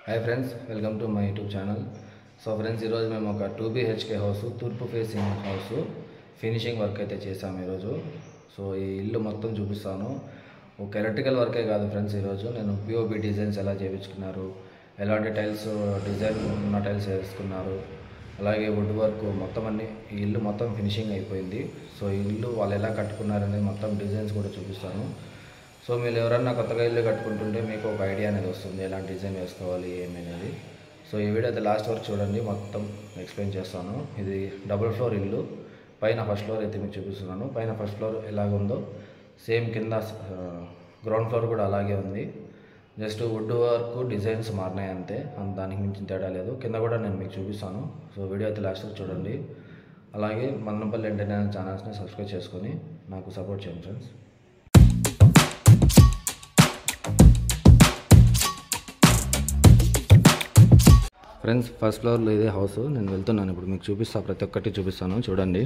Hi friends, welcome to my YouTube channel. So friends, ఈరోజు మేము ఒక 2 BHK హౌస్, తూర్పు ఫేసింగ్ హౌస్ ఫినిషింగ్ వర్క్ అయితే చేసాము ఈరోజు. సో ఈ ఇల్లు మొత్తం చూపిస్తాను. ఒక ఎలక్ట్రికల్ వర్కే కాదు ఫ్రెండ్స్, ఈరోజు నేను పిఓపి డిజైన్స్ ఎలా చేయించుకున్నారు, ఎలాంటి టైల్స్ డిజైన్ ఉన్న టైల్స్ వేసుకున్నారు, అలాగే వుడ్ వర్క్ మొత్తం అన్ని ఈ ఇల్లు మొత్తం ఫినిషింగ్ అయిపోయింది. సో ఈ ఇల్లు వాళ్ళు ఎలా కట్టుకున్నారనేది మొత్తం డిజైన్స్ కూడా చూపిస్తాను. సో మీరు ఎవరన్నా కొత్తగా ఇల్లు కట్టుకుంటుంటే మీకు ఒక ఐడియా అనేది వస్తుంది, ఎలాంటి డిజైన్ వేసుకోవాలి ఏమనేది. సో ఈ వీడియో అయితే లాస్ట్ వరకు చూడండి, మొత్తం ఎక్స్ప్లెయిన్ చేస్తాను. ఇది డబుల్ ఫ్లోర్ ఇల్లు. పైన ఫస్ట్ ఫ్లోర్ అయితే మీకు చూపిస్తున్నాను. పైన ఫస్ట్ ఫ్లోర్ ఎలాగుందో సేమ్ కింద గ్రౌండ్ ఫ్లోర్ కూడా అలాగే ఉంది. జస్ట్ వుడ్ వర్క్ డిజైన్స్ మారినాయి అంతే, దానికి మించిన తేడా లేదు. కింద కూడా నేను మీకు చూపిస్తాను. సో వీడియో అయితే లాస్ట్ వరకు చూడండి. అలాగే మన్నంపల్లి ఎంటర్టైన్మెంట్ ఛానల్స్ని సబ్స్క్రైబ్ చేసుకొని నాకు సపోర్ట్ చేయండి ఫ్రెండ్స్. ఫ్రెండ్స్, ఫస్ట్ ఫ్లోర్లో ఇదే హౌస్. నేను వెళ్తున్నాను ఇప్పుడు, మీకు చూపిస్తాను, ప్రతి ఒక్కటి చూపిస్తాను చూడండి.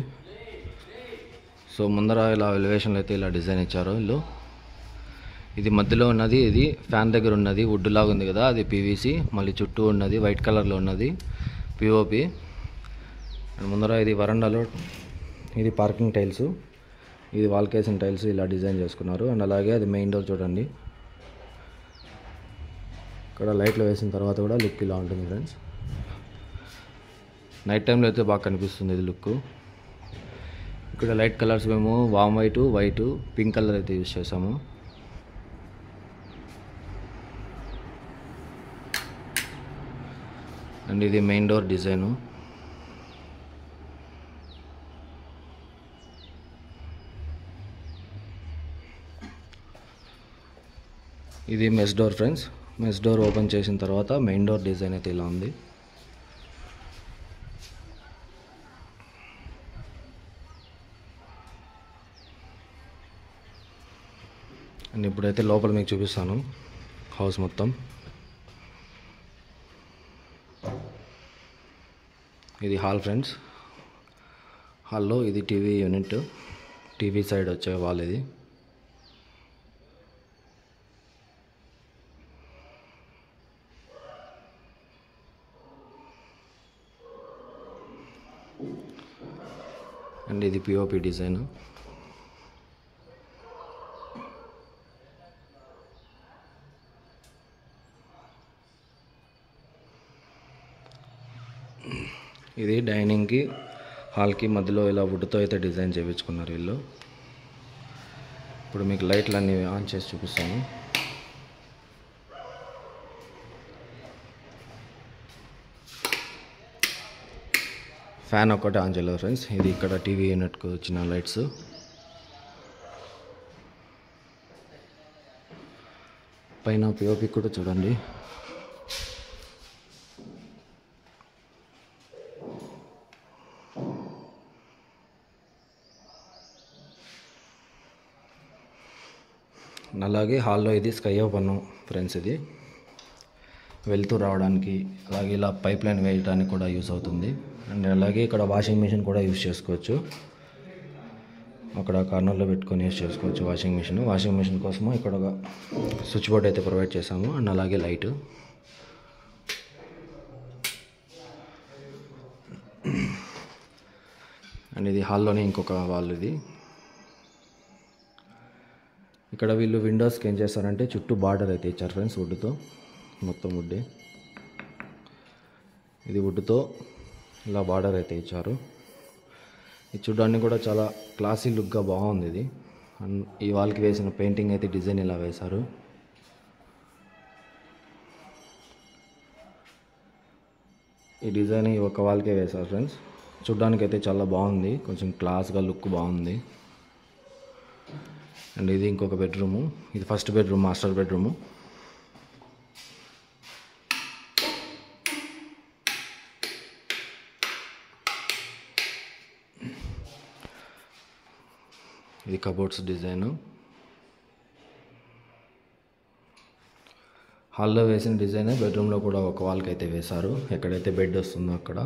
సో ముందర ఇలా ఎలివేషన్లో అయితే ఇలా డిజైన్ ఇచ్చారు ఇల్లు. ఇది మధ్యలో ఉన్నది, ఇది ఫ్యాన్ దగ్గర ఉన్నది వుడ్ లాగా ఉంది కదా, అది పీవీసీ. మళ్ళీ చుట్టూ ఉన్నది వైట్ కలర్లో ఉన్నది పిఓపి. అండ్ ముందర ఇది వరండాలో ఇది పార్కింగ్ టైల్స్, ఇది వాల్ కేసిన టైల్స్ ఇలా డిజైన్ చేసుకున్నారు. అండ్ అలాగే అది మెయిన్ డోర్ చూడండి. ఇక్కడ లైట్లు వేసిన తర్వాత కూడా లుక్ ఇలా ఉంటుంది ఫ్రెండ్స్. నైట్ టైంలో అయితే బాగా కనిపిస్తుంది ఇది లుక్. ఇక్కడ లైట్ కలర్స్ మేము వామ్ వైట్, పింక్ కలర్ అయితే యూజ్ చేసాము. అండ్ ఇది మెయిన్ డోర్ డిజైను. ఇది mess door friends. Mess door open చేసిన తర్వాత మెయిన్ డోర్ డిజైన్ అయితే ఇలా ఉంది. అండ్ ఇప్పుడైతే లోపల మీకు చూపిస్తాను హౌస్ మొత్తం. ఇది హాల్ ఫ్రెండ్స్. హాల్లో ఇది టీవీ యూనిట్, టీవీ సైడ్ వచ్చే వాల్ ఇది. అండ్ ఇది పిఓపి డిజైన్. ఇది డైనింగ్కి హాల్కి మధ్యలో ఇలా వుడ్తో అయితే డిజైన్ చేయించుకున్నారు వీళ్ళు. ఇప్పుడు మీకు లైట్లు అన్నీ ఆన్ చేసి చూపిస్తాను. ఫ్యాన్ ఒక్కటే ఆన్ చేయలేదు ఫ్రెండ్స్. ఇది ఇక్కడ టీవీ యూనిట్కి వచ్చిన లైట్స్. పైన పిఓపి కూడా చూడండి. అలాగే హాల్లో ఇది స్కై ఓపెన్ ఫ్రెండ్స్. ఇది వెళ్తూ రావడానికి, అలాగే ఇలా పైప్ లైన్ వేయడానికి కూడా యూస్ అవుతుంది. అండ్ అలాగే ఇక్కడ వాషింగ్ మిషన్ కూడా యూస్ చేసుకోవచ్చు. అక్కడ కార్నర్లో పెట్టుకొని యూస్ చేసుకోవచ్చు వాషింగ్ మిషన్. వాషింగ్ మిషన్ కోసము ఇక్కడ ఒక స్విచ్ బోర్డ్ అయితే ప్రొవైడ్ చేసాము. అండ్ అలాగే లైట్. అండ్ ఇది హాల్లోనే ఇంకొక వాల్. ఇది ఇక్కడ వీళ్ళు విండోస్కి ఏం చేస్తారంటే చుట్టూ బార్డర్ అయితే ఇచ్చారు ఫ్రెండ్స్, వుడ్తో. మొత్తం వుడ్డే. ఇది వుడ్తో ఇలా బార్డర్ అయితే ఇచ్చారు. ఇది చూడడానికి కూడా చాలా క్లాసీ లుక్గా బాగుంది ఇది. అండ్ ఈ వాల్కి వేసిన పెయింటింగ్ అయితే డిజైన్ ఇలా వేశారు. ఈ డిజైన్ ఈ ఒక వాల్కే వేశారు ఫ్రెండ్స్. చూడడానికి అయితే చాలా బాగుంది, కొంచెం క్లాస్గా లుక్ బాగుంది. అండ్ ఇది ఇంకొక బెడ్రూము. ఇది ఫస్ట్ బెడ్రూమ్, మాస్టర్ బెడ్రూము. ఇది కబోర్డ్స్ డిజైను. హాల్లో వేసిన డిజైన్ బెడ్రూమ్లో కూడా ఒక వాల్కి అయితే వేశారు, ఎక్కడైతే బెడ్ వస్తుందో అక్కడ.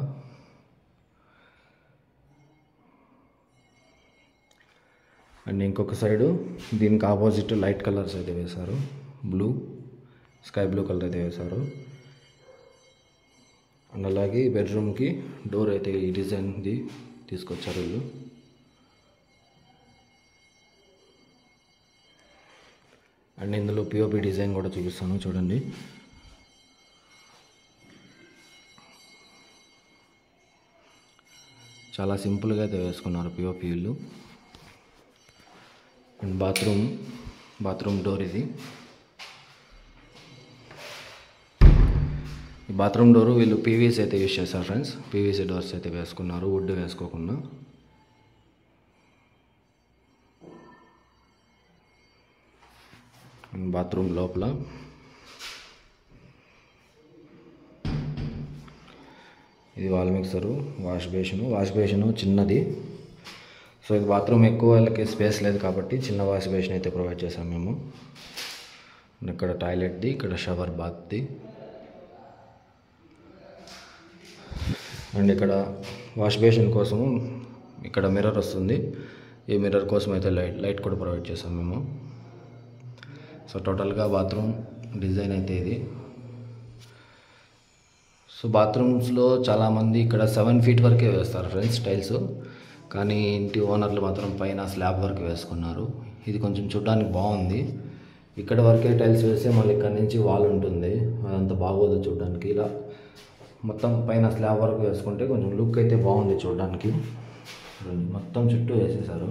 అండ్ ఇంకొక సైడు దీనికి ఆపోజిట్ లైట్ కలర్స్ అయితే వేశారు. బ్లూ, స్కై బ్లూ కలర్ అయితే వేశారు. అండ్ అలాగే బెడ్రూమ్కి డోర్ అయితే ఈ డిజైన్ది తీసుకొచ్చారు వీళ్ళు. అండ్ ఇందులో పిఓపి డిజైన్ కూడా చూపిస్తాను చూడండి. చాలా సింపుల్గా అయితే వేసుకున్నారు పిఓపి వీళ్ళు. అండ్ బాత్రూమ్ డోర్ ఇది. ఈ బాత్రూమ్ డోరు వీళ్ళు పీవీసీ అయితే యూజ్ చేస్తారు ఫ్రెండ్స్. పీవీసీ డోర్స్ అయితే వేసుకున్నారు, వుడ్ వేసుకోకుండా. బాత్రూమ్ లోపల ఇది వాల్ మిక్సరు, వాష్ బేషను చిన్నది. సో ఇది బాత్రూమ్ ఎక్కువ వాళ్ళకి స్పేస్ లేదు కాబట్టి చిన్న వాష్ బేషన్ అయితే ప్రొవైడ్ చేసాం మేము. ఇక్కడ టాయిలెట్ది, ఇక్కడ షవర్ బాత్ది. అండ్ ఇక్కడ వాష్ బేషన్ కోసము ఇక్కడ మిర్రర్ వస్తుంది. ఈ మిర్రర్ కోసం అయితే లైట్ కూడా ప్రొవైడ్ చేసాం మేము. సో టోటల్గా బాత్రూమ్ డిజైన్ అయితే ఇది. సో బాత్రూమ్స్లో చాలామంది ఇక్కడ 7 feet వరకే వేస్తారు ఫ్రెండ్స్ టైల్స్. కానీ ఇంటి ఓనర్లు మాత్రం పైన స్లాబ్ వరకు వేసుకున్నారు. ఇది కొంచెం చూడడానికి బాగుంది. ఇక్కడ వరకే టైల్స్ వేస్తే మళ్ళీ ఇక్కడ నుంచి వాల్ ఉంటుంది, అదంతా బాగోదు చూడడానికి. ఇలా మొత్తం పైన స్లాబ్ వరకు వేసుకుంటే కొంచెం లుక్ అయితే బాగుంది చూడడానికి. మొత్తం చుట్టూ వేసేసారు.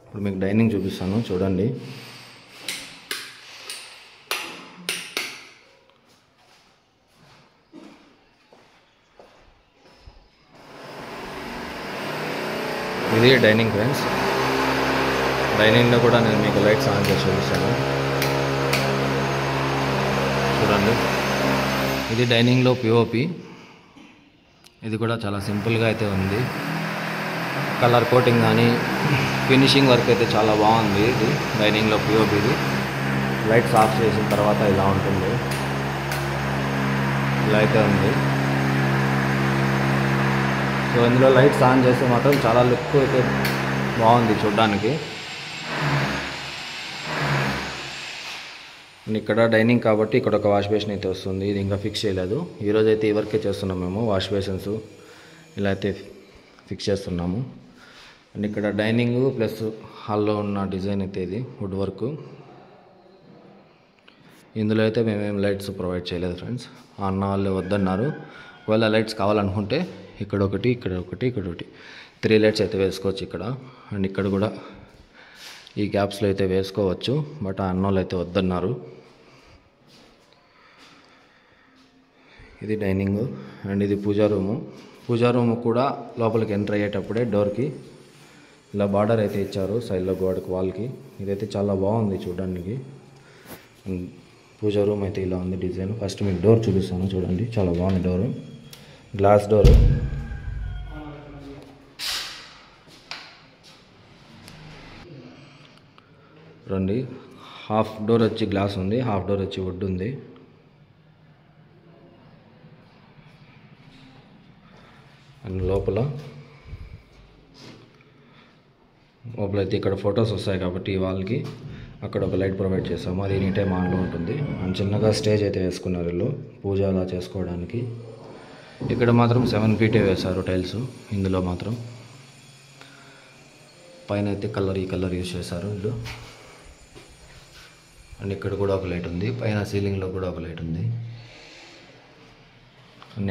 ఇప్పుడు మీకు డైనింగ్ చూపిస్తాను చూడండి. ఇది డైనింగ్ ఫ్రెండ్స్. డైనింగ్లో కూడా నేను మీకు లైట్స్ ఆన్ చేసి చూపిస్తాను చూడండి. ఇది డైనింగ్లో పిఓపి. ఇది కూడా చాలా సింపుల్గా అయితే ఉంది. కలర్ కోటింగ్ కానీ ఫినిషింగ్ వర్క్ అయితే చాలా బాగుంది. ఇది డైనింగ్లో పిఓపిది. లైట్స్ ఆఫ్ చేసిన తర్వాత ఇలా ఉంటుంది, ఇలా అయితే ఉంది. సో ఇందులో లైట్స్ ఆన్ చేస్తే మాత్రం చాలా లుక్ అయితే బాగుంది చూడడానికి. ఇక్కడ డైనింగ్ కాబట్టి ఇక్కడ ఒక వాష్ బేసిన్ అయితే వస్తుంది. ఇది ఇంకా ఫిక్స్ చేయలేదు. ఈరోజు అయితే ఈ వర్కే చేస్తున్నాం మేము. వాష్ బేసిన్స్ ఇలా అయితే ఫిక్స్ చేస్తున్నాము. అండ్ ఇక్కడ డైనింగ్ ప్లస్ హాల్లో ఉన్న డిజైన్ అయితే ఇది వుడ్ వర్క్. ఇందులో అయితే మేమేం లైట్స్ ప్రొవైడ్ చేయలేదు ఫ్రెండ్స్. అన్న వాళ్ళు వద్దన్నారు. ఒకవేళ లైట్స్ కావాలనుకుంటే ఇక్కడ ఒకటి, ఇక్కడ ఒకటి, ఇక్కడ ఒకటి 3 లైట్స్ అయితే వేసుకోవచ్చు ఇక్కడ. అండ్ ఇక్కడ కూడా ఈ గ్యాప్స్లో అయితే వేసుకోవచ్చు. బట్ ఆ అన్నోళ్ళు అయితే వద్దన్నారు. ఇది డైనింగ్. అండ్ ఇది పూజా రూము కూడా లోపలికి ఎంటర్ అయ్యేటప్పుడే డోర్కి ఇలా బార్డర్ అయితే ఇచ్చారు సైడ్లో గోడకి, వాల్కి. ఇదైతే చాలా బాగుంది చూడడానికి. పూజా రూమ్ అయితే ఇలా ఉంది డిజైన్. ఫస్ట్ మీకు డోర్ చూపిస్తాను చూడండి. చాలా బాగుంది డోరు, గ్లాస్ డోరు. రండి, హాఫ్ డోర్ వచ్చి గ్లాస్ ఉంది, హాఫ్ డోర్ వచ్చి వుడ్ ఉంది. అండ్ లోపల అయితే ఇక్కడ ఫొటోస్ వస్తాయి కాబట్టి వాళ్ళకి అక్కడ ఒక లైట్ ప్రొవైడ్ చేస్తాము. అది ఎనీ టైం ఆన్లో ఉంటుంది. అండ్ చిన్నగా స్టేజ్ అయితే వేసుకున్నారు వీళ్ళు పూజ అలా చేసుకోవడానికి. ఇక్కడ మాత్రం 7 feet వేశారు టైల్స్. ఇందులో మాత్రం పైన అయితే ఈ కలర్ యూజ్ చేశారు వీళ్ళు. అండ్ ఇక్కడ కూడా ఒక లైట్ ఉంది, పైన సీలింగ్లో కూడా ఒక లైట్ ఉంది.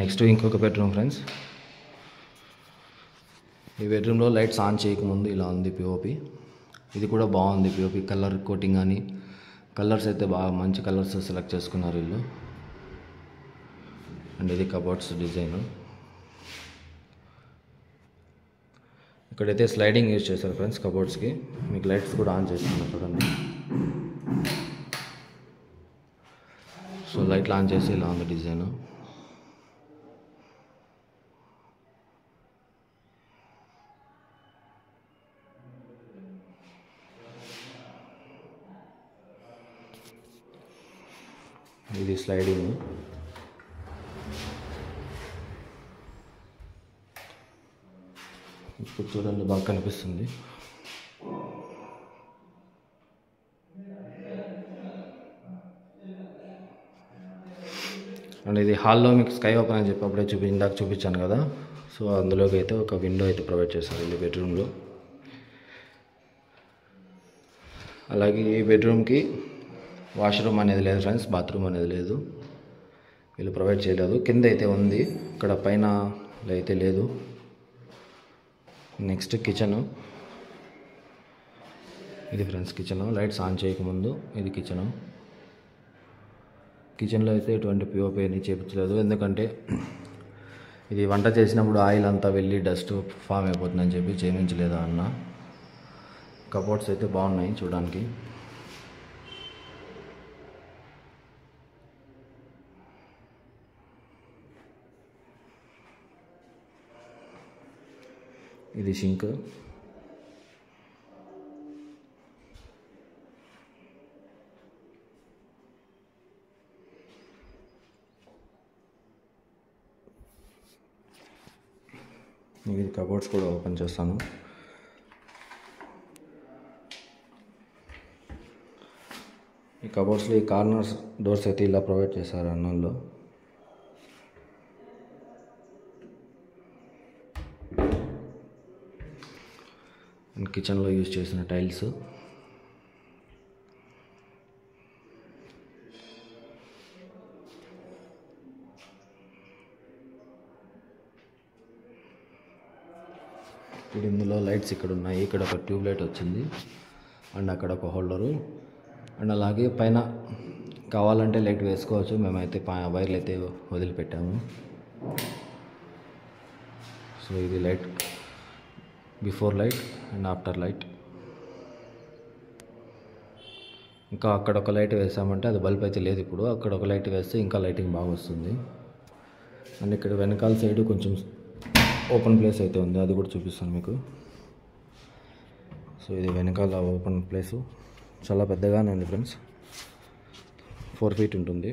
నెక్స్ట్ ఇంకొక బెడ్రూమ్ ఫ్రెండ్స్. ఈ బెడ్రూమ్లో లైట్స్ ఆన్ చేయకముందు ఇలా ఉంది పిఓపి. ఇది కూడా బాగుంది పిఓపి. కలర్ కోటింగ్ కానీ కలర్స్ అయితే బాగా మంచి కలర్స్ సెలెక్ట్ చేసుకున్నారు వీళ్ళు. అండ్ ఇది కబోర్డ్స్ డిజైన్. ఇక్కడైతే స్లైడింగ్ యూజ్ చేశారు ఫ్రెండ్స్ కబోర్డ్స్కి. మీకు లైట్స్ కూడా ఆన్ చేస్తున్నారు చూడండి. సో లైట్లు ఆన్ చేసి ఇలా ఉంది డిజైన్. ఇది స్లైడింగ్. ఇప్పుడు చూడండి బాగా కనిపిస్తుంది. అండ్ ఇది హాల్లో మీకు స్కై ఓపెన్ అని చెప్పి అప్పుడే ఇందాక చూపించాను కదా. సో అందులోకి అయితే ఒక విండో అయితే ప్రొవైడ్ చేస్తారు వీళ్ళు బెడ్రూమ్లో. అలాగే ఈ బెడ్రూమ్కి వాష్రూమ్ అనేది లేదు ఫ్రెండ్స్, బాత్రూమ్ అనేది లేదు, వీళ్ళు ప్రొవైడ్ చేయలేదు. కింద అయితే ఉంది, ఇక్కడ పైన అయితే లేదు. నెక్స్ట్ కిచెను, ఇది ఫ్రెండ్స్ కిచెను. లైట్స్ ఆన్ చేయకముందు ఇది కిచెను. కిచెన్లో అయితే ఎటువంటి పిఓపి అని చేయించలేదు, ఎందుకంటే ఇది వంట చేసినప్పుడు ఆయిల్ అంతా వెళ్ళి డస్ట్ ఫామ్ అయిపోతుందని చెప్పి చేయించలేదు అన్న. కబోర్డ్స్ అయితే బాగున్నాయి చూడడానికి. ఇది సింక్. ఇది కబోర్డ్స్ కూడా ఓపెన్ చేస్తాను. ఈ కబోర్డ్స్లో ఈ కార్నర్స్ డోర్స్ అయితే ఇలా ప్రొవైడ్ చేశారు అన్నంలో. అండ్ కిచెన్లో యూజ్ చేసిన టైల్స్. ఇప్పుడు ఇందులో లైట్స్ ఇక్కడ ఉన్నాయి, ఇక్కడ ఒక ట్యూబ్ లైట్ వచ్చింది అండ్ అక్కడ ఒక హోల్డరు. అండ్ అలాగే పైన కావాలంటే లైట్ వేసుకోవచ్చు, మేమైతే వైర్లు అయితే వదిలిపెట్టాము. సో ఇది light, before light and after light. ఇంకా అక్కడ ఒక లైట్ వేసామంటే అది బల్బ్ అయితే లేదు ఇప్పుడు, అక్కడ ఒక లైట్ వేస్తే ఇంకా లైటింగ్ బాగా వస్తుంది. అండ్ ఇక్కడ వెనకాల సైడ్ కొంచెం ఓపెన్ ప్లేస్ అయితే ఉంది, అది కూడా చూపిస్తాను మీకు. సో ఇది వెనకాల ఓపెన్ ప్లేసు, చాలా పెద్దగానే ఉంది ఫ్రెండ్స్, 4 feet ఉంటుంది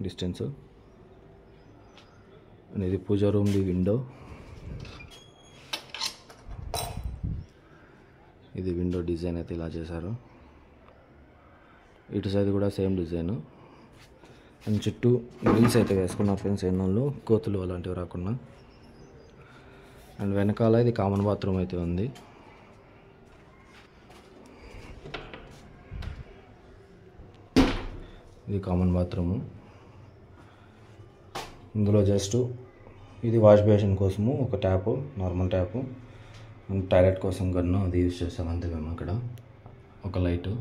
డిస్టెన్స్. అండ్ ఇది పూజా రూమ్ది విండో. ఇది విండో డిజైన్ అయితే ఇలా చేశారు. ఇటు సైడ్ కూడా సేమ్ డిజైన్. అండ్ చుట్టూ గ్రిల్స్ అయితే వేసుకున్నారు ఫ్రెండ్స్, ఎన్నోళ్ళు కోతులు అలాంటివి రాకుండా. అండ్ వెనకాల ఇది కామన్ బాత్రూమ్ అయితే ఉంది. ఇది కామన్ బాత్రూము. ఇందులో జస్ట్ ఇది వాష్ బేసిన్ కోసము ఒక tap, normal tap. And toilet కోసం గన్ను అది యూజ్ చేస్తాం అంతే మేము. అక్కడ ఒక లైటు.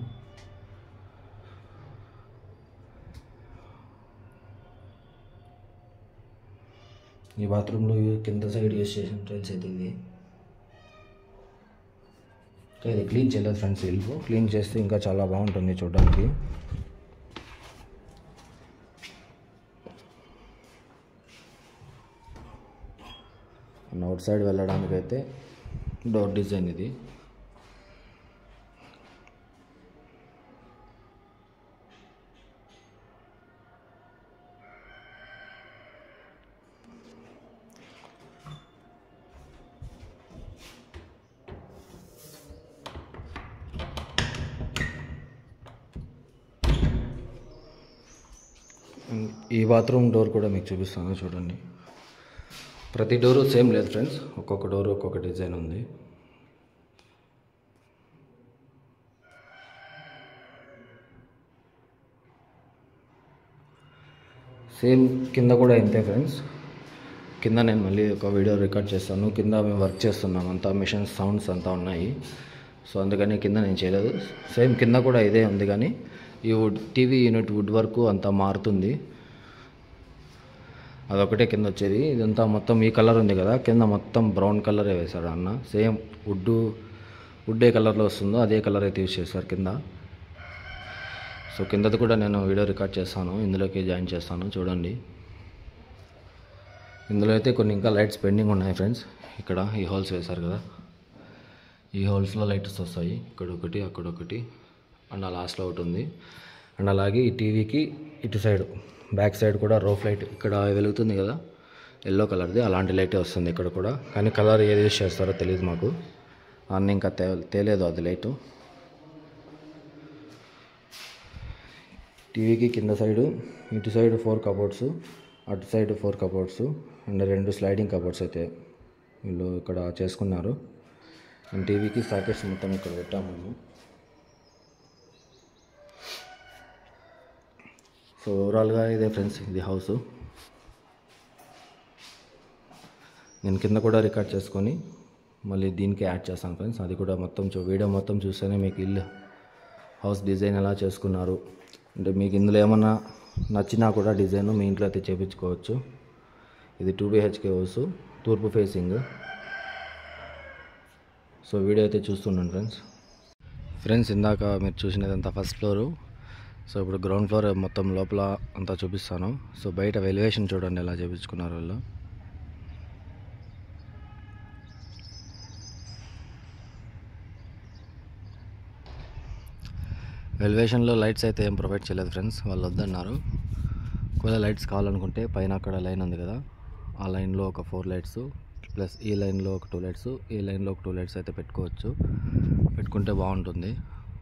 ఈ బాత్రూంలో కింద సైడ్ యూజ్ చేసిన టైల్స్ అయితే ఇది. ఇది క్లీన్ చేయలేదు ఫ్రెండ్స్, ఇల్లు క్లీన్ చేస్తే ఇంకా చాలా బాగుంటుంది చూడడానికి. అవుట్ సైడ్ వెళ్ళడానికైతే డోర్ డిజైన్ ఇది. ఈ బాత్రూమ్ డోర్ కూడా మీకు చూపిస్తాను చూడండి. ప్రతి డోరు సేమ్ లేదు ఫ్రెండ్స్, ఒక్కొక్క డోరు ఒక్కొక్క డిజైన్ ఉంది. సేమ్ కింద కూడా ఇంతే ఫ్రెండ్స్. కింద నేను మళ్ళీ ఒక వీడియో రికార్డ్ చేస్తాను. కింద మేము వర్క్ చేస్తున్నాం, అంతా మిషన్ సౌండ్స్ అంతా ఉన్నాయి. సో అందుకని కింద నేను చేయలేదు. సేమ్ కింద కూడా ఇదే ఉంది, కానీ ఈ టీవీ యూనిట్ వుడ్ వర్క్ అంతా మారుతుంది. అదొకటే కింద వచ్చేది. ఇదంతా మొత్తం ఈ కలర్ ఉంది కదా, కింద మొత్తం బ్రౌన్ కలరే వేశాడు అన్న. సేమ్ వుడ్ ఏ కలర్లో వస్తుందో అదే కలర్ అయితే యూజ్ చేశారు కింద. సో కిందది కూడా నేను వీడియో రికార్డ్ చేస్తాను, ఇందులోకి జాయిన్ చేస్తాను చూడండి. ఇందులో అయితే కొన్ని ఇంకా లైట్స్ పెండింగ్ ఉన్నాయి ఫ్రెండ్స్. ఇక్కడ ఈ హోల్స్ వేశారు కదా, ఈ హోల్స్లో లైట్స్ వస్తాయి, ఇక్కడ ఒకటి అక్కడ ఒకటి అండ్ ఆ లాస్ట్లో ఒకటి ఉంది. అండ్ అలాగే ఈ టీవీకి ఇటు సైడ్ బ్యాక్ సైడ్ కూడా రోఫ్ లైట్ ఇక్కడ వెలుగుతుంది కదా, ఎల్లో కలర్ది, అలాంటి లైటే వస్తుంది ఇక్కడ కూడా. కానీ కలర్ ఏది యూజ్ చేస్తారో తెలియదు మాకు, అన్నీ ఇంకా తేలేదు అది లైటు. టీవీకి కింద సైడు ఇటు సైడ్ 4 కబోర్డ్స్ అటు side 4 cupboards and 2 sliding cupboards అయితే వీళ్ళు ఇక్కడ చేసుకున్నారు. అండ్ టీవీకి సాకెట్స్ మొత్తం ఇక్కడ పెట్టాము మేము. సో ఓవరాల్గా ఇదే ఫ్రెండ్స్ ఇది హౌస్. నేను కింద కూడా రికార్డ్ చేసుకొని మళ్ళీ దీనికి యాడ్ చేస్తాను ఫ్రెండ్స్. అది కూడా మొత్తం వీడియో మొత్తం చూస్తేనే మీకు ఇల్లు హౌస్ డిజైన్ ఎలా చేసుకున్నారు అంటే మీకు ఇందులో ఏమన్నా నచ్చినా కూడా డిజైన్ మీ ఇంట్లో అయితే చేయించుకోవచ్చు. ఇది 2 BHK హౌస్, తూర్పు ఫేసింగ్. సో వీడియో అయితే చూస్తున్నాను ఫ్రెండ్స్. ఇందాక మీరు చూసినదంతా ఫస్ట్ ఫ్లోరు. సో ఇప్పుడు గ్రౌండ్ ఫ్లోర్ మొత్తం లోపల అంతా చూపిస్తాను. సో బయట ఎలివేషన్ చూడండి ఎలా చేయించుకున్నారు వాళ్ళు. ఎలివేషన్లో లైట్స్ అయితే ఏం ప్రొవైడ్ చేయలేదు ఫ్రెండ్స్, వాళ్ళు వద్దన్నారు. ఒకవేళ లైట్స్ కావాలనుకుంటే పైన అక్కడ లైన్ ఉంది కదా, ఆ లైన్లో ఒక 4 లైట్స్ ప్లస్ ఈ లైన్లో ఒక 2 లైట్స్, ఈ లైన్లో ఒక 2 లైట్స్ అయితే పెట్టుకుంటే బాగుంటుంది.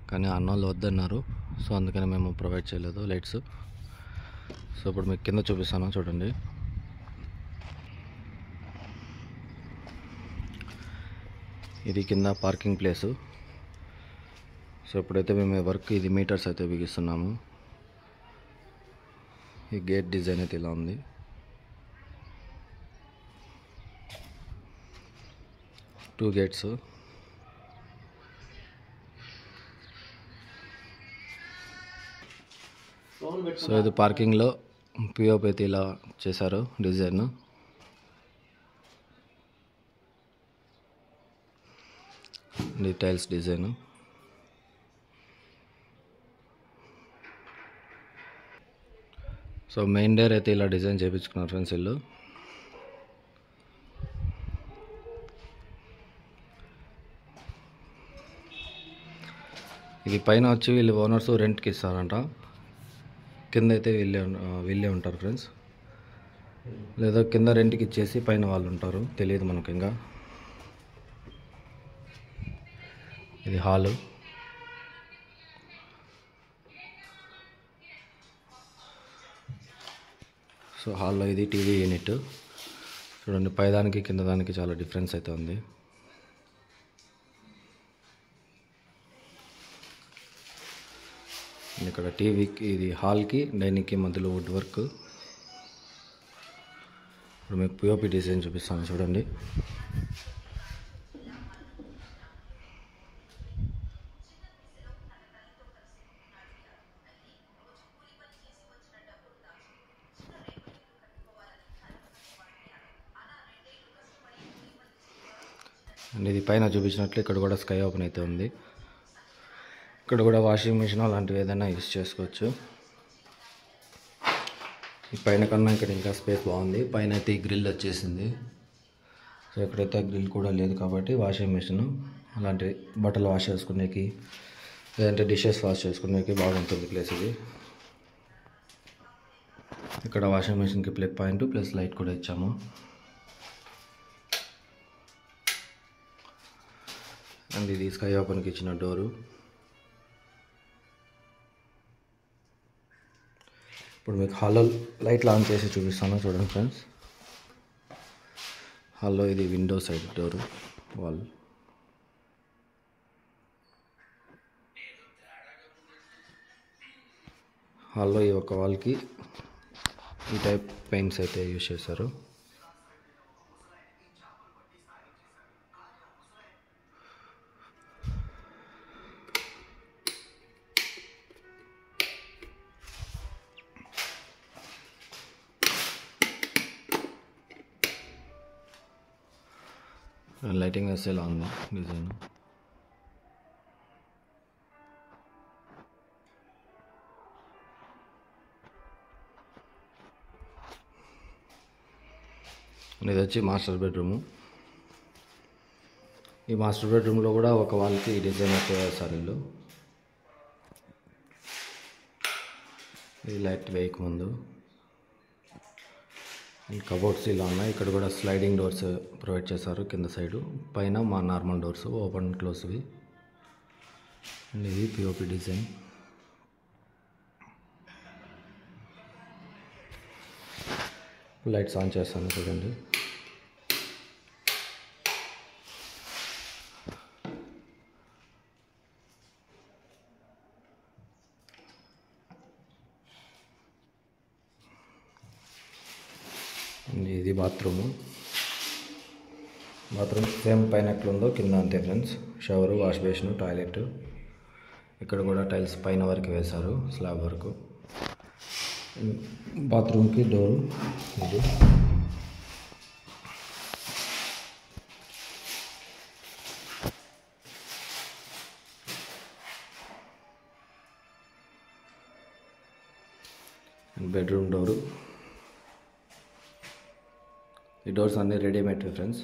కానీ అన్నోళ్ళు వద్దన్నారు. సో అందుకని మేము ప్రొవైడ్ చేయలేదు లైట్స్. సో ఇప్పుడు మీకు కింద చూపిస్తాను చూడండి. ఇది కింద పార్కింగ్ ప్లేసు. సో ఇప్పుడైతే మేము వర్క్ ఇది మీటర్స్ అయితే బిగిస్తున్నాము. ఈ గేట్ డిజైన్ అయితే ఇలా ఉంది. Two gates. సో ఇది పార్కింగ్లో పిఓపి అయితే ఇలా చేశారు డిజైన్. ఇది tiles design. So main door అయితే ఇలా డిజైన్ చేయించుకున్నారు ఫ్రెండ్స్ ఇల్లు. ఇది పైన వచ్చి వీళ్ళు ఓనర్స్ రెంట్కి ఇస్తారంట. కింద అయితే వీళ్ళే ఉంటారు ఫ్రెండ్స్. లేదా కింద రెంట్కి ఇచ్చేసి పైన వాళ్ళు ఉంటారు, తెలియదు మనకు ఇంకా. ఇది హాలు. సో హాల్లో ఇది టీవీ యూనిట్ చూడండి. పైదానికి కింద దానికి చాలా డిఫరెన్స్ అయితే ఉంది. ఇక్కడ టీవీకి, ఇది హాల్కి డైనింగ్కి మధ్యలో వుడ్ వర్క్. ఇప్పుడు మీకు పిఓపి డిజైన్ చూపిస్తాను చూడండి. అండ్ ఇది పైన చూపించినట్లు ఇక్కడ కూడా స్కై ఓపెన్ అయితే ఉంది. ఇక్కడ కూడా వాషింగ్ మిషన్ అలాంటివి ఏదైనా యూస్ చేసుకోవచ్చు. ఈ పైన కన్నా ఇక్కడ ఇంకా స్పేస్ బాగుంది. పైన అయితే ఈ గ్రిల్ వచ్చేసింది. సో ఇక్కడైతే గ్రిల్ కూడా లేదు కాబట్టి వాషింగ్ మిషన్ అలాంటి బట్టలు వాష్ చేసుకునేకి లేదంటే డిషెస్ వాష్ చేసుకునేకి బాగుంటుంది ప్లేస్ ఇది. ఇక్కడ వాషింగ్ మిషన్కి ప్లగ్ పాయింట్ ప్లస్ లైట్ కూడా ఇచ్చాము. అండ్ ఇది స్కై ఓపెన్కి ఇచ్చిన డోరు. ఇప్పుడు మీకు హాల్లో లైట్లు ఆన్ చేసి చూపిస్తాను చూడండి ఫ్రెండ్స్. హాల్లో ఇది విండో సైడ్ డోరు వాల్. హాల్లో ఈ ఒక వాల్కి ఈ టైప్ పెయింట్స్ అయితే యూజ్ చేశారు. లైటింగ్ వేస్తే ఇలా ఉంది డిజైన్. ఇది వచ్చి మాస్టర్ బెడ్రూము. ఈ మాస్టర్ బెడ్రూమ్లో కూడా ఒక వాల్కి డిజైన్ అయితే వేస్తారు వీళ్ళు. ఇది లైట్ వేయక ముందు. ఈ కబోర్డ్స్ ఇలా ఉన్నాయి. ఇక్కడ కూడా స్లైడింగ్ డోర్స్ ప్రొవైడ్ చేశారు కింద సైడు. పైన మా నార్మల్ డోర్స్ ఓపెన్ క్లోజ్వి. అండ్ ఇది పిఓపి డిజైన్. లైట్స్ ఆన్ చేస్తాను చూడండి. ఇది బాత్రూమ్ సేమ్ పైన ఎట్లుందో కింద అంతే friends. Shower, wash basin, toilet. ఇక్కడ కూడా టైల్స్ పైన వరకు వేశారు, స్లాబ్ వరకు. బాత్రూమ్కి డోరు ఇది. Bedroom door. ఈ డోర్స్ అన్నీ రెడీమేడ్ ఫ్రెండ్స్.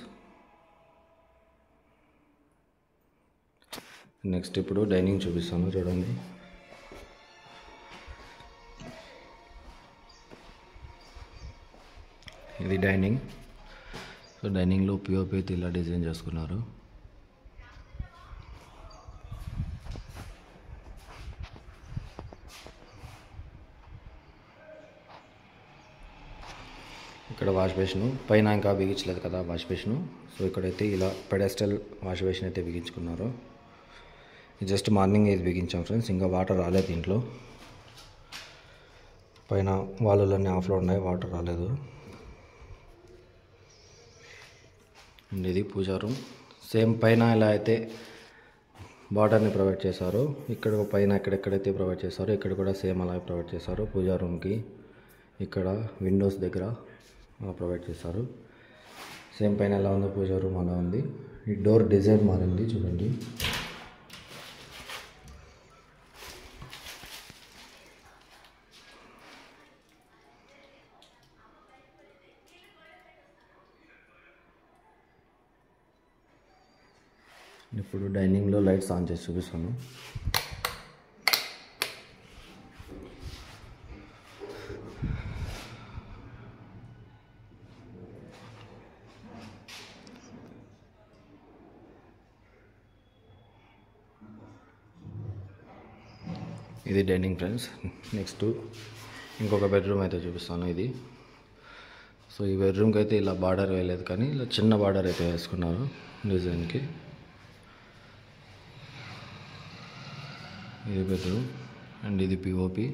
నెక్స్ట్ ఇప్పుడు డైనింగ్ చూపిస్తాను చూడండి. ఇది డైనింగ్. సో డైనింగ్లో పిఓపి అయితే ఇలా డిజైన్ చేసుకున్నారు. ఇక్కడ వాష్ బేసిన్ పైన ఇంకా బిగించలేదు కదా వాష్ బేసిన్. సో ఇక్కడైతే ఇలా పెడెస్టల్ వాష్ బేసిన్ అయితే బిగించుకున్నారు. జస్ట్ మార్నింగ్ ఇది బిగించాం ఫ్రెండ్స్, ఇంకా వాటర్ రాలేదు దీంట్లో. పైన వాలులన్నీ ఆఫ్లో ఉన్నాయి, వాటర్ రాలేదు. అండ్ ఇది పూజా రూమ్. సేమ్ పైన ఇలా అయితే బార్డర్ని ప్రొవైడ్ చేశారు, ఇక్కడ పైన ఎక్కడెక్కడైతే ప్రొవైడ్ చేశారో ఇక్కడ కూడా సేమ్ అలాగే ప్రొవైడ్ చేశారు. పూజా రూమ్కి ఇక్కడ విండోస్ దగ్గర ప్రొవైడ్ చేశారు. సేమ్ పైన ఎలా ఉందో పూజా రూమ్ అలా ఉంది. ఈ డోర్ డిజైన్ మారింది చూడండి. ఇప్పుడు డైనింగ్లో లైట్స్ ఆన్ చేసి చూపిస్తాను. ఇది డైనింగ్ ఫ్రెండ్స్. నెక్స్ట్ ఇంకొక బెడ్రూమ్ అయితే చూపిస్తాను ఇది. సో ఈ బెడ్రూమ్కి అయితే ఇలా బార్డర్ వేయలేదు, కానీ ఇలా చిన్న బార్డర్ అయితే వేసుకున్నారు డిజైన్కి. ఇది బెడ్రూమ్ అండ్ ఇది పిఓపి.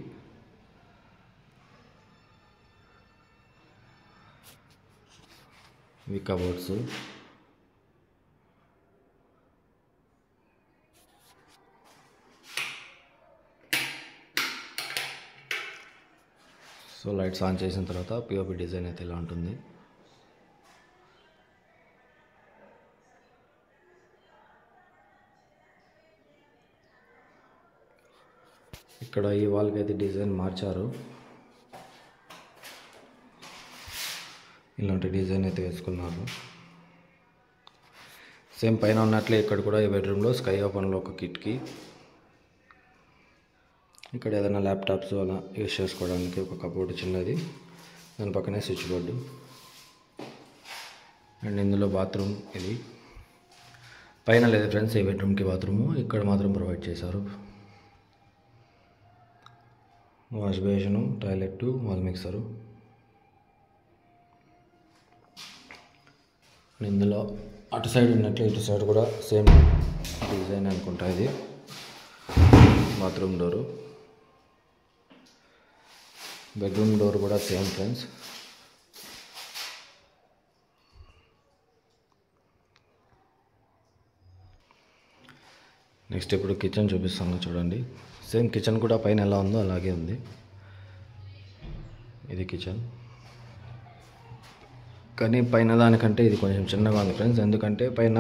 ఇవి కబోర్డ్స్. సో లైట్స్ ఆన్ చేసిన తర్వాత పిఓపి డిజైన్ అయితే ఇలా ఉంటుంది. ఇక్కడ ఈ వాల్కి అయితే డిజైన్ మార్చారు, ఇలాంటి డిజైన్ అయితే వేసుకున్నారు. సేమ్ పైన ఉన్నట్లే ఇక్కడ కూడా ఈ బెడ్రూమ్లో స్కై ఓపెన్లో ఒక కిటికీ. ఇక్కడ ఏదైనా ల్యాప్టాప్స్ అలా యూస్ చేసుకోవడానికి ఒక కబోర్డ్ చిన్నది, దాని పక్కనే స్విచ్ బోర్డు. అండ్ ఇందులో బాత్రూమ్ ఇది. పైన లేదు ఫ్రెండ్స్ ఈ బెడ్రూమ్కి బాత్రూము, ఇక్కడ మాత్రం ప్రొవైడ్ చేశారు. Wash basin, toilet, wall mixer. ఇందులో అటు సైడ్ ఉన్నట్లు ఇటు సైడ్ కూడా సేమ్ డిజైన్ అనుకుంటా. ఇది బాత్రూమ్ డోరు. బెడ్రూమ్ డోర్ కూడా సేమ్ ఫ్రెండ్స్. నెక్స్ట్ ఇప్పుడు కిచెన్ చూపిస్తాను చూడండి. సేమ్ కిచెన్ కూడా పైన ఎలా ఉందో అలాగే ఉంది. ఇది కిచెన్, కానీ పైన దానికంటే ఇది కొంచెం చిన్నగా ఉంది ఫ్రెండ్స్. ఎందుకంటే పైన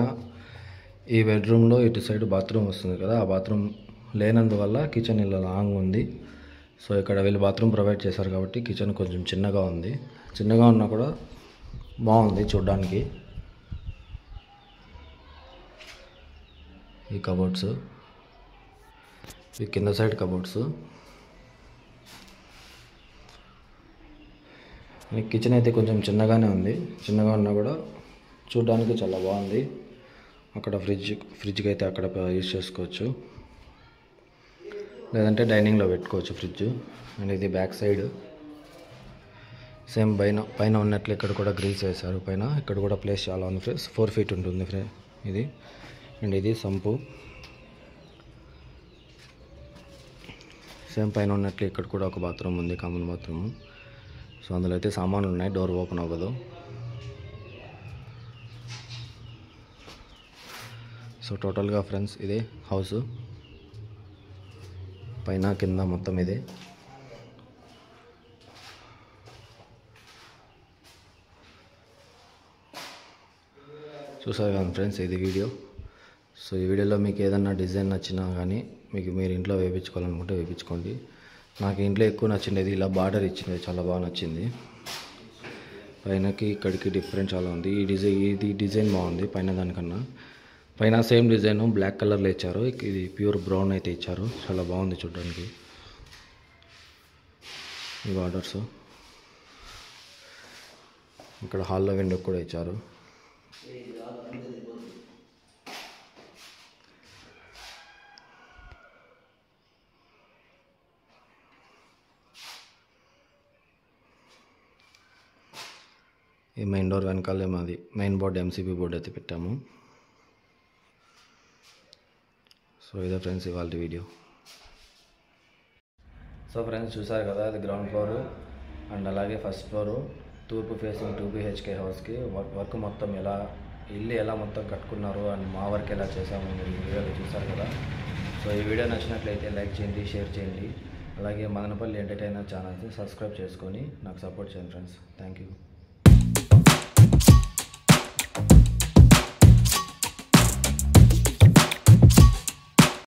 ఈ బెడ్రూమ్లో ఇటు సైడ్ బాత్రూమ్ వస్తుంది కదా, ఆ బాత్రూమ్ లేనందువల్ల కిచెన్ ఇలా లాంగ్ ఉంది. సో ఇక్కడ వీళ్ళు బాత్రూమ్ ప్రొవైడ్ చేశారు కాబట్టి కిచెన్ కొంచెం చిన్నగా ఉంది. చిన్నగా ఉన్నా కూడా బాగుంది చూడ్డానికి. ఈ కబోర్డ్స్, ఈ కింద సైడ్ కబోర్డ్స్. కిచెన్ అయితే కొంచెం చిన్నగానే ఉంది, చిన్నగా ఉన్నా కూడా చూడ్డానికి చాలా బాగుంది. అక్కడ ఫ్రిడ్జ్కి అయితే అక్కడ యూజ్ చేసుకోవచ్చు, లేదంటే డైనింగ్లో పెట్టుకోవచ్చు ఫ్రిడ్జ్. అండ్ ఇది బ్యాక్ సైడ్. సేమ్ పైన ఉన్నట్లు ఇక్కడ కూడా గ్రిల్స్ వేశారు. పైన ఇక్కడ కూడా ప్లేస్ చాలా ఉంది ఫ్రెండ్స్. 4 feet ఉంటుంది ఇది. అండ్ ఇది సంపు. సేమ్ పైన ఉన్నట్లు ఇక్కడ కూడా ఒక బాత్రూమ్ ఉంది, కామన్ బాత్రూమ్. సో అందులో అయితే సామాన్లు ఉన్నాయి, డోర్ ఓపెన్ అవ్వదు. సో టోటల్గా ఫ్రెండ్స్ ఇదే హౌస్, పైన కింద మొత్తం ఇదే. చూసారు కానీ ఫ్రెండ్స్ ఇది వీడియో. సో ఈ వీడియోలో మీకు ఏదన్నా డిజైన్ నచ్చినా కానీ మీరు ఇంట్లో వేయించుకోవాలనుకుంటే వేయించుకోండి. నాకు ఇంట్లో ఎక్కువ నచ్చింది ఇలా బార్డర్ ఇచ్చింది, చాలా బాగా నచ్చింది. పైనకి ఇక్కడికి డిఫరెంట్ చాలా ఉంది. ఇది డిజైన్ బాగుంది పైన దానికన్నా. పైన సేమ్ డిజైన్ బ్లాక్ కలర్లో ఇచ్చారు, ఇది ప్యూర్ బ్రౌన్ అయితే ఇచ్చారు. చాలా బాగుంది చూడడానికి ఈ బార్డర్స్. ఇక్కడ హాల్లో విండో కూడా ఇచ్చారు. ఈ మెయిన్ డోర్ వెనకాలే మాది మెయిన్ బోర్డ్ ఎంసీబీ బోర్డ్ అయితే పెట్టాము. సో ఇదే ఫ్రెండ్స్ ఇవాళ వీడియో. సో ఫ్రెండ్స్ చూసారు కదా, అది గ్రౌండ్ ఫ్లోరు అండ్ అలాగే ఫస్ట్ ఫ్లోరు తూర్పు ఫేసింగ్ 2 BHK హౌస్కి వర్క్ మొత్తం ఇల్లు ఎలా మొత్తం కట్టుకున్నారు అండ్ మా వర్క్ ఎలా చేసాము మీరు వీడియోలో చూసారు కదా. సో ఈ వీడియో నచ్చినట్లయితే లైక్ చేయండి, షేర్ చేయండి. అలాగే మదనపల్లి ఎంటర్టైనర్ ఛానల్ని సబ్స్క్రైబ్ చేసుకొని నాకు సపోర్ట్ చేయండి ఫ్రెండ్స్. Thank you.